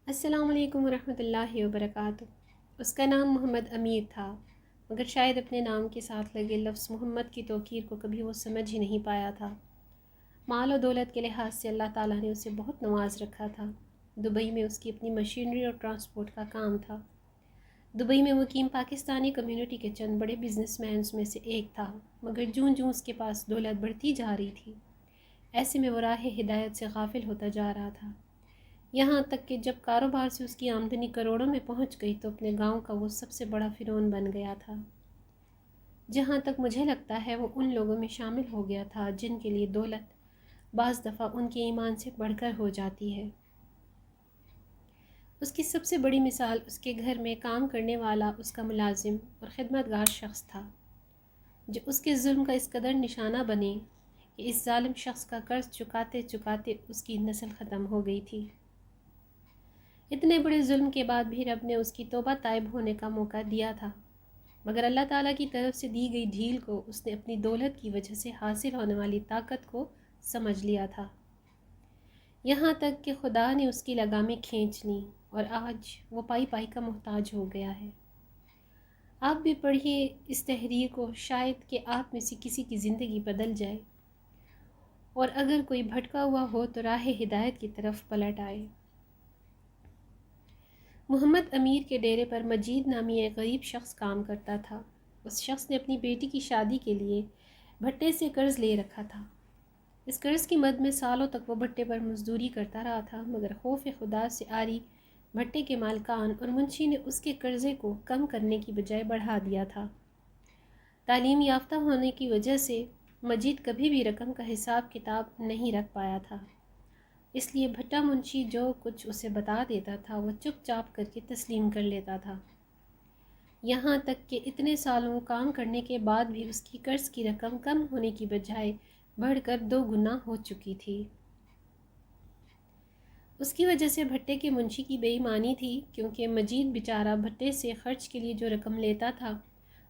السلام علیکم ورحمۃ اللہ وبرکاتہ۔ اس کا نام محمد امیر تھا، مگر شاید اپنے نام کے ساتھ لگے لفظ محمد کی توقیر کو کبھی وہ سمجھ ہی نہیں پایا تھا۔ مال و دولت کے لحاظ سے اللہ تعالیٰ نے اسے بہت نواز رکھا تھا۔ دبئی میں اس کی اپنی مشینری اور ٹرانسپورٹ کا کام تھا۔ دبئی میں مقیم پاکستانی کمیونٹی کے چند بڑے بزنس مینز میں سے ایک تھا، مگر جوں جوں اس کے پاس دولت بڑھتی جا رہی تھی، ایسے میں وہ راہ ہدایت سے غافل ہوتا جا رہا تھا۔ یہاں تک کہ جب کاروبار سے اس کی آمدنی کروڑوں میں پہنچ گئی تو اپنے گاؤں کا وہ سب سے بڑا فرعون بن گیا تھا۔ جہاں تک مجھے لگتا ہے وہ ان لوگوں میں شامل ہو گیا تھا جن کے لیے دولت بعض دفعہ ان کے ایمان سے بڑھ کر ہو جاتی ہے۔ اس کی سب سے بڑی مثال اس کے گھر میں کام کرنے والا اس کا ملازم اور خدمتگار شخص تھا، جو اس کے ظلم کا اس قدر نشانہ بنے کہ اس ظالم شخص کا قرض چکاتے چکاتے اس کی نسل ختم ہو گئی تھی۔ اتنے بڑے ظلم کے بعد بھی رب نے اس کی توبہ طائب ہونے کا موقع دیا تھا، مگر اللہ تعالیٰ کی طرف سے دی گئی ڈھیل کو اس نے اپنی دولت کی وجہ سے حاصل ہونے والی طاقت کو سمجھ لیا تھا، یہاں تک کہ خدا نے اس کی لگامیں کھینچ لیں اور آج وہ پائی پائی کا محتاج ہو گیا ہے۔ آپ بھی پڑھیے اس تحریر کو، شاید کہ آپ میں سے کسی کی زندگی بدل جائے اور اگر کوئی بھٹکا ہوا ہو تو راہ ہدایت کی طرف پلٹ آئے۔ محمد امیر کے ڈیرے پر مجید نامی ایک غریب شخص کام کرتا تھا۔ اس شخص نے اپنی بیٹی کی شادی کے لیے بھٹے سے قرض لے رکھا تھا۔ اس قرض کی مد میں سالوں تک وہ بھٹے پر مزدوری کرتا رہا تھا، مگر خوف خدا سے آری بھٹے کے مالکان اور منشی نے اس کے قرضے کو کم کرنے کی بجائے بڑھا دیا تھا۔ تعلیم یافتہ ہونے کی وجہ سے مجید کبھی بھی رقم کا حساب کتاب نہیں رکھ پایا تھا، اس لیے بھٹا منشی جو کچھ اسے بتا دیتا تھا وہ چپ چاپ کر کے تسلیم کر لیتا تھا، یہاں تک کہ اتنے سالوں کام کرنے کے بعد بھی اس کی قرض کی رقم کم ہونے کی بجائے بڑھ کر 2 گنا ہو چکی تھی۔ اس کی وجہ سے بھٹے کے منشی کی بے ایمانی تھی، کیونکہ مجید بیچارہ بھٹے سے خرچ کے لیے جو رقم لیتا تھا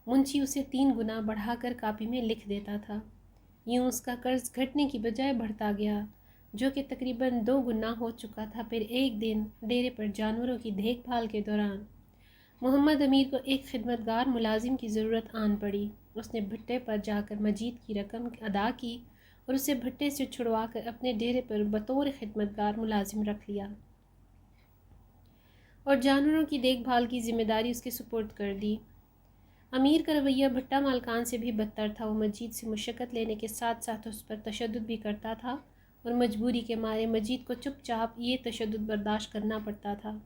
منشی اسے 3 گنا بڑھا کر کاپی میں لکھ دیتا تھا۔ یوں اس کا قرض گھٹنے کی بجائے بڑھتا گیا، جو کہ تقریباً 2 گنا ہو چکا تھا۔ پھر ایک دن ڈیرے پر جانوروں کی دیکھ بھال کے دوران محمد امیر کو ایک خدمتگار ملازم کی ضرورت آن پڑی۔ اس نے بھٹے پر جا کر مجید کی رقم ادا کی اور اسے بھٹے سے چھڑوا کر اپنے ڈیرے پر بطور خدمتگار ملازم رکھ لیا اور جانوروں کی دیکھ بھال کی ذمہ داری اس کے سپرد کر دی۔ امیر کا رویہ بھٹا مالکان سے بھی بدتر تھا۔ وہ مجید سے مشقت لینے کے ساتھ ساتھ اس پر تشدد بھی کرتا تھا اور مجبوری کے مارے مجید کو چپ چاپ یہ تشدد برداشت کرنا پڑتا تھا۔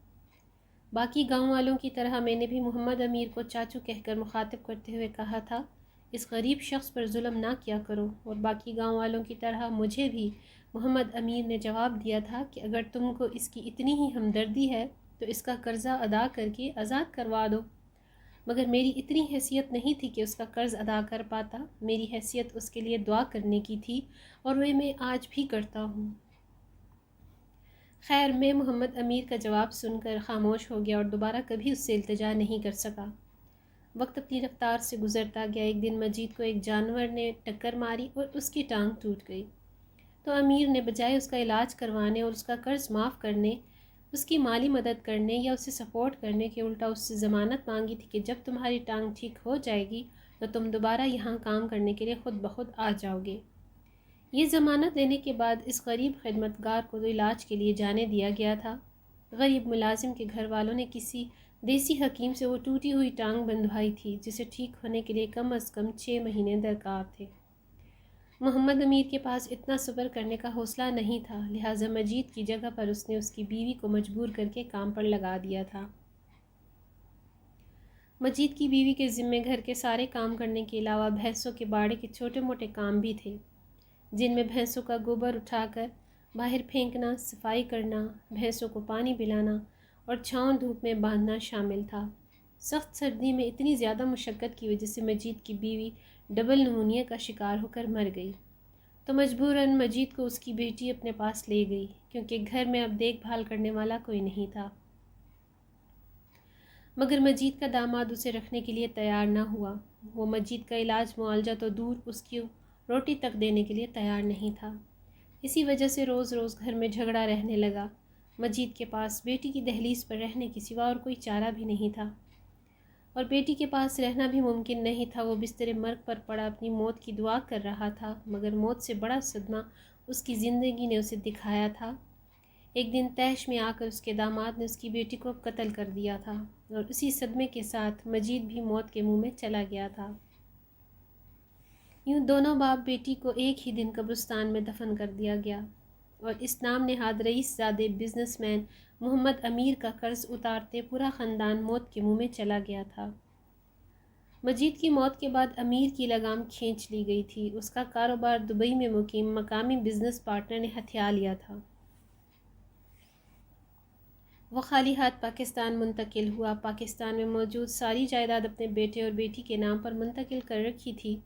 باقی گاؤں والوں کی طرح میں نے بھی محمد امیر کو چاچو کہہ کر مخاطب کرتے ہوئے کہا تھا، اس غریب شخص پر ظلم نہ کیا کرو، اور باقی گاؤں والوں کی طرح مجھے بھی محمد امیر نے جواب دیا تھا کہ اگر تم کو اس کی اتنی ہی ہمدردی ہے تو اس کا قرضہ ادا کر کے آزاد کروا دو، مگر میری اتنی حیثیت نہیں تھی کہ اس کا قرض ادا کر پاتا۔ میری حیثیت اس کے لیے دعا کرنے کی تھی اور وہ میں آج بھی کرتا ہوں۔ خیر، میں محمد امیر کا جواب سن کر خاموش ہو گیا اور دوبارہ کبھی اس سے التجا نہیں کر سکا۔ وقت اپنی رفتار سے گزرتا گیا۔ ایک دن مجید کو ایک جانور نے ٹکر ماری اور اس کی ٹانگ ٹوٹ گئی، تو امیر نے بجائے اس کا علاج کروانے اور اس کا قرض معاف کرنے، اس کی مالی مدد کرنے یا اسے سپورٹ کرنے کے الٹا اس سے ضمانت مانگی تھی کہ جب تمہاری ٹانگ ٹھیک ہو جائے گی تو تم دوبارہ یہاں کام کرنے کے لیے خود بخود آ جاؤ گے۔ یہ ضمانت لینے کے بعد اس غریب خدمتگار کو تو علاج کے لیے جانے دیا گیا تھا۔ غریب ملازم کے گھر والوں نے کسی دیسی حکیم سے وہ ٹوٹی ہوئی ٹانگ بندھوائی تھی، جسے ٹھیک ہونے کے لیے کم از کم 6 مہینے درکار تھے۔ محمد امیر کے پاس اتنا صبر کرنے کا حوصلہ نہیں تھا، لہٰذا مجید کی جگہ پر اس نے اس کی بیوی کو مجبور کر کے کام پر لگا دیا تھا۔ مجید کی بیوی کے ذمے گھر کے سارے کام کرنے کے علاوہ بھینسوں کے باڑے کے چھوٹے موٹے کام بھی تھے، جن میں بھینسوں کا گوبر اٹھا کر باہر پھینکنا، صفائی کرنا، بھینسوں کو پانی پلانا اور چھاؤں دھوپ میں باندھنا شامل تھا۔ سخت سردی میں اتنی زیادہ مشقت کی وجہ سے مجید کی بیوی ڈبل نمونیا کا شکار ہو کر مر گئی، تو مجبوراً مجید کو اس کی بیٹی اپنے پاس لے گئی، کیونکہ گھر میں اب دیکھ بھال کرنے والا کوئی نہیں تھا۔ مگر مجید کا داماد اسے رکھنے کے لیے تیار نہ ہوا۔ وہ مجید کا علاج معالجہ تو دور، اس کی روٹی تک دینے کے لیے تیار نہیں تھا۔ اسی وجہ سے روز روز گھر میں جھگڑا رہنے لگا۔ مجید کے پاس بیٹی کی دہلیز پر رہنے کے سوا اور کوئی چارہ بھی نہیں تھا، اور بیٹی کے پاس رہنا بھی ممکن نہیں تھا۔ وہ بستر مرگ پر پڑا اپنی موت کی دعا کر رہا تھا، مگر موت سے بڑا صدمہ اس کی زندگی نے اسے دکھایا تھا۔ ایک دن طیش میں آ کر اس کے داماد نے اس کی بیٹی کو قتل کر دیا تھا، اور اسی صدمے کے ساتھ مجید بھی موت کے منہ میں چلا گیا تھا۔ یوں دونوں باپ بیٹی کو ایک ہی دن قبرستان میں دفن کر دیا گیا، اور اس نام نہاد رئیس زادے بزنس مین محمد امیر کا قرض اتارتے پورا خاندان موت کے منہ میں چلا گیا تھا۔ مجید کی موت کے بعد امیر کی لگام کھینچ لی گئی تھی۔ اس کا کاروبار دبئی میں مقیم مقامی بزنس پارٹنر نے ہتھیا لیا تھا۔ وہ خالی ہاتھ پاکستان منتقل ہوا۔ پاکستان میں موجود ساری جائیداد اپنے بیٹے اور بیٹی کے نام پر منتقل کر رکھی تھی۔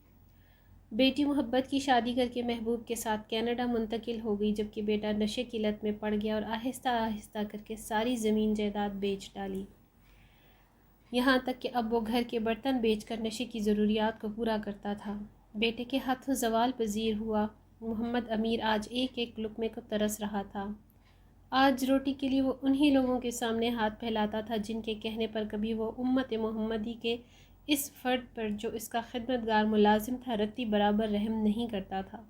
بیٹی محبت کی شادی کر کے محبوب کے ساتھ کینیڈا منتقل ہو گئی، جبکہ بیٹا نشے کی لت میں پڑ گیا اور آہستہ آہستہ کر کے ساری زمین جائیداد بیچ ڈالی، یہاں تک کہ اب وہ گھر کے برتن بیچ کر نشے کی ضروریات کو پورا کرتا تھا۔ بیٹے کے ہاتھوں زوال پذیر ہوا۔ محمد امیر آج ایک ایک لقمے کو ترس رہا تھا۔ آج روٹی کے لیے وہ انہی لوگوں کے سامنے ہاتھ پھیلاتا تھا جن کے کہنے پر کبھی وہ امت محمدی کے اس فرد پر جو اس کا خدمتگار ملازم تھا رتی برابر رحم نہیں کرتا تھا۔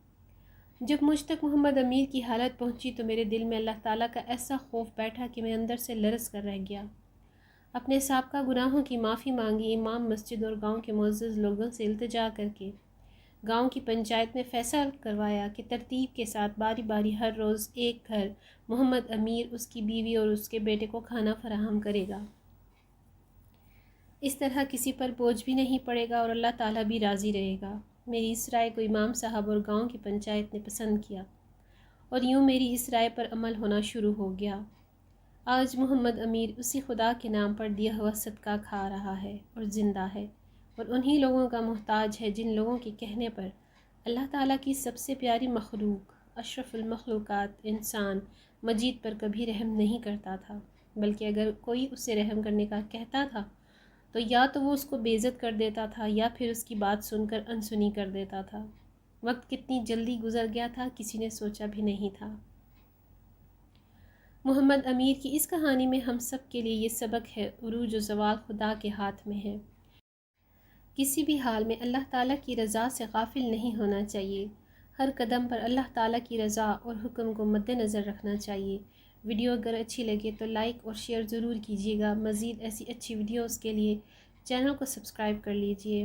جب مجھ تک محمد امیر کی حالت پہنچی تو میرے دل میں اللہ تعالیٰ کا ایسا خوف بیٹھا کہ میں اندر سے لرز کر رہ گیا۔ اپنے سابقہ گناہوں کی معافی مانگی، امام مسجد اور گاؤں کے معزز لوگوں سے التجا کر کے گاؤں کی پنچایت میں فیصلہ کروایا کہ ترتیب کے ساتھ باری باری ہر روز ایک گھر محمد امیر، اس کی بیوی اور اس کے بیٹے کو کھانا فراہم کرے گا۔ اس طرح کسی پر بوجھ بھی نہیں پڑے گا اور اللہ تعالیٰ بھی راضی رہے گا۔ میری اس رائے کو امام صاحب اور گاؤں کی پنچایت نے پسند کیا، اور یوں میری اس رائے پر عمل ہونا شروع ہو گیا۔ آج محمد امیر اسی خدا کے نام پر دیا ہوا صدقہ کھا رہا ہے اور زندہ ہے، اور انہی لوگوں کا محتاج ہے جن لوگوں کے کہنے پر اللہ تعالیٰ کی سب سے پیاری مخلوق اشرف المخلوقات انسان مجید پر کبھی رحم نہیں کرتا تھا، بلکہ اگر کوئی اسے رحم کرنے کا کہتا تھا تو یا تو وہ اس کو بے عزت کر دیتا تھا یا پھر اس کی بات سن کر انسنی کر دیتا تھا۔ وقت کتنی جلدی گزر گیا تھا، کسی نے سوچا بھی نہیں تھا۔ محمد امیر کی اس کہانی میں ہم سب کے لیے یہ سبق ہے، عروج و زوال خدا کے ہاتھ میں ہے۔ کسی بھی حال میں اللہ تعالیٰ کی رضا سے غافل نہیں ہونا چاہیے۔ ہر قدم پر اللہ تعالیٰ کی رضا اور حکم کو مد نظر رکھنا چاہیے۔ ویڈیو اگر اچھی لگے تو لائک اور شیئر ضرور کیجیے گا۔ مزید ایسی اچھی ویڈیوز کے لیے چینل کو سبسکرائب کر لیجیے۔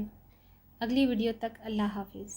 اگلی ویڈیو تک اللہ حافظ۔